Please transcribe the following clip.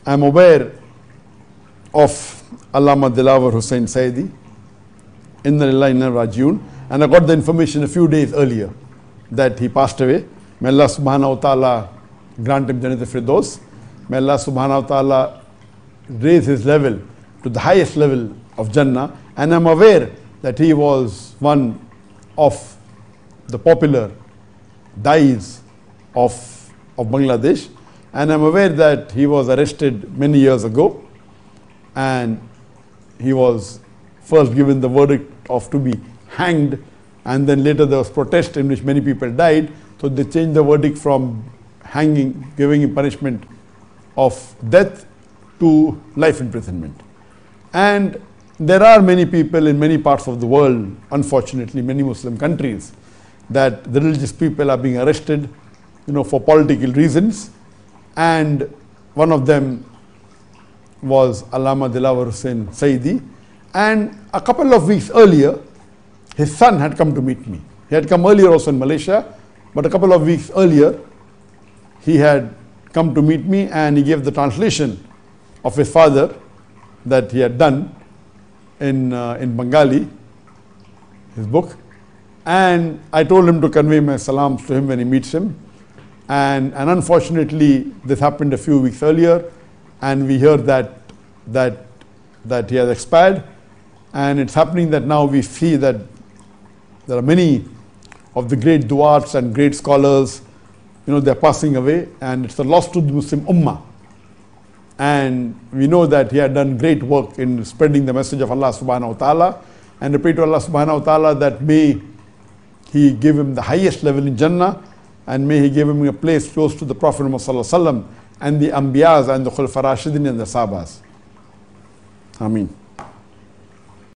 I'm aware of Allama Sayedee, Inna Lillahi Inna Rajiun, and I got the information a few days earlier that he passed away. May Allah subhanahu wa ta'ala grant him Jannat al-Firdaus. May Allah subhanahu wa ta'ala raise his level to the highest level of Jannah. And I'm aware that he was one of the popular dais of Bangladesh. And I'm aware that he was arrested many years ago. And he was first given the verdict of to be hanged. And then later there was protest in which many people died. So they changed the verdict from hanging, giving him punishment of death to life imprisonment. And there are many people in many parts of the world, unfortunately many Muslim countries, that the religious people are being arrested, for political reasons. And one of them was Allama Sayedee. And a couple of weeks earlier, his son had come to meet me. He had come earlier also in Malaysia, but a couple of weeks earlier, he had come to meet me and he gave the translation of his father that he had done in Bengali, his book. And I told him to convey my salams to him when he meets him. And unfortunately, this happened a few weeks earlier, and we heard that he has expired. And it's happening that now we see that there are many of the great du'ats and great scholars, they're passing away, and it's a loss to the Muslim Ummah. And we know that he had done great work in spreading the message of Allah subhanahu wa ta'ala. And we pray to Allah subhanahu wa ta'ala that may He give him the highest level in Jannah, and may He give him a place close to the Prophet Muhammad sallallahu alaihi wasallam and the Anbiyas and the Khulafa Rashidin and the Sahabas. Ameen.